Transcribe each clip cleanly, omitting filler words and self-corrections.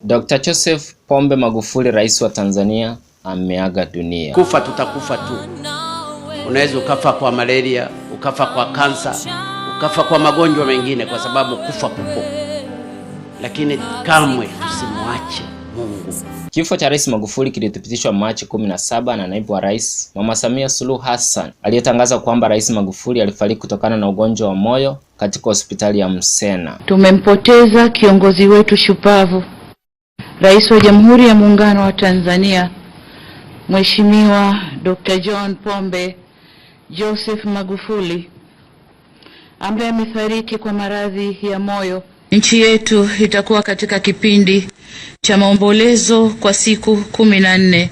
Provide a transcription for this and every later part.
Dr. Joseph Pombe Magufuli, rais wa Tanzania, ameaga dunia. Kufa tutakufa tu. Unaweza ukafa kwa malaria, ukafa kwa kansa, ukafa kwa magonjwa mengine, kwa sababu kufa kupo. Lakini kamwe tusimwache Mungu. Kifo cha Rais Magufuli kilithibitishwa Machi 17 na naibu wa rais Mama Samia Suluhu Hassan, aliyetangaza kwamba Rais Magufuli alifariki kutokana na ugonjwa wa moyo katika hospitali ya Msena. Tumempoteza kiongozi wetu shupavu, Rais wa Jamhuri ya Muungano wa Tanzania, Mheshimiwa Dr. John Pombe Joseph Magufuli, ambaye amefariki kwa maradhi ya moyo. Nchi yetu itakuwa katika kipindi cha maombolezo kwa siku 14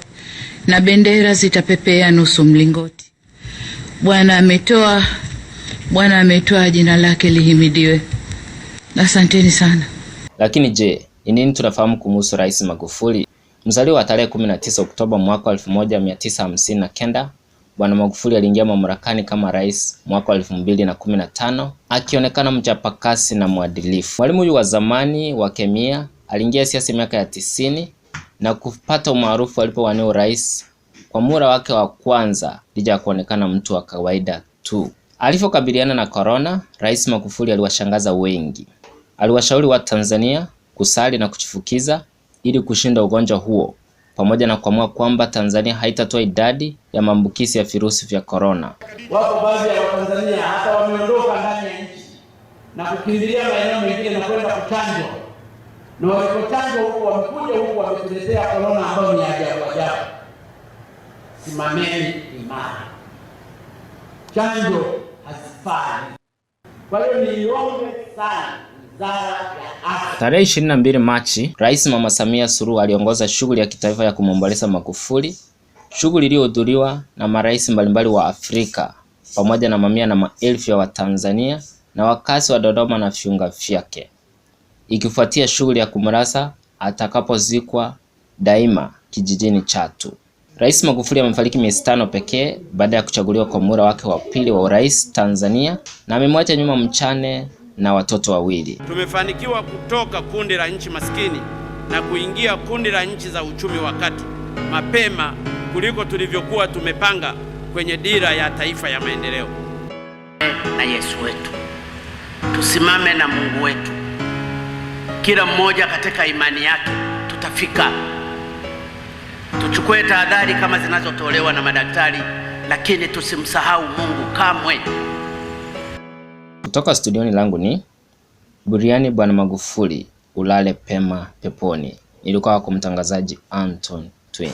na bendera zitapepea nusu mlingoti. Bwana ametoa, jina lake lihimidiwe. Asanteni sana. Lakini je, ni nini tunafahamu kumhusu Rais Magufuli? Mzaliwa wa tarehe 19 Oktoba mwaka 1959, Bwana Magufuli aliingia mamlakani kama rais mwaka 2015, akionekana mchapakazi na mwadilifu. Mwalimu huyu wa zamani wa kemia aliingia siasa miaka ya 90 na kupata umaarufu alipowania urais kwa muhula wake wa kwanza, licha ya kuonekana mtu wa kawaida tu. Alipokabiliana na corona, Rais Magufuli aliwashangaza wengi. Aliwashauri wa Tanzania kusali na kuchifukiza ili kushinda ugonjwa huo, pamoja na kuamua kwamba Tanzania haitatoa idadi ya maambukizi ya virusi vya corona. Wako baadhi ya Watanzania hata wameondoka ndani ya nchi na kukimbilia maeneo mengine na kwenda kuchanjwa. Na walipochanjwa huko wamekuja huko wametuletea corona ambayo ni ajabu ajabu. Simameni imara. Chanjo hazifai. Kwa hiyo niombe sana Tarehe 22 Machi, Rais Mama Samia Suluhu aliongoza shughuli ya kitaifa ya kumwomboleza Magufuli, shughuli iliyohudhuriwa na marais mbalimbali wa Afrika pamoja na mamia na maelfu ya Watanzania na wakazi wa Dodoma na viunga vyake, ikifuatia shughuli ya kumlaza atakapozikwa daima kijijini Chete. Rais Magufuli amefariki miezi 5 pekee baada ya kuchaguliwa kwa muhula wake wa pili wa urais Tanzania, na amemwacha nyuma mchane na watoto wawili. Tumefanikiwa kutoka kundi la nchi maskini na kuingia kundi la nchi za uchumi wa kati mapema kuliko tulivyokuwa tumepanga kwenye dira ya taifa ya maendeleo. Na Yesu wetu, tusimame na Mungu wetu, kila mmoja katika imani yake tutafika. Tuchukue tahadhari kama zinazotolewa na madaktari, lakini tusimsahau Mungu kamwe. Kutoka studioni langu ni Buriani. Bwana Magufuli ulale pema peponi. Nilikuwa kwa mtangazaji Anton Twin.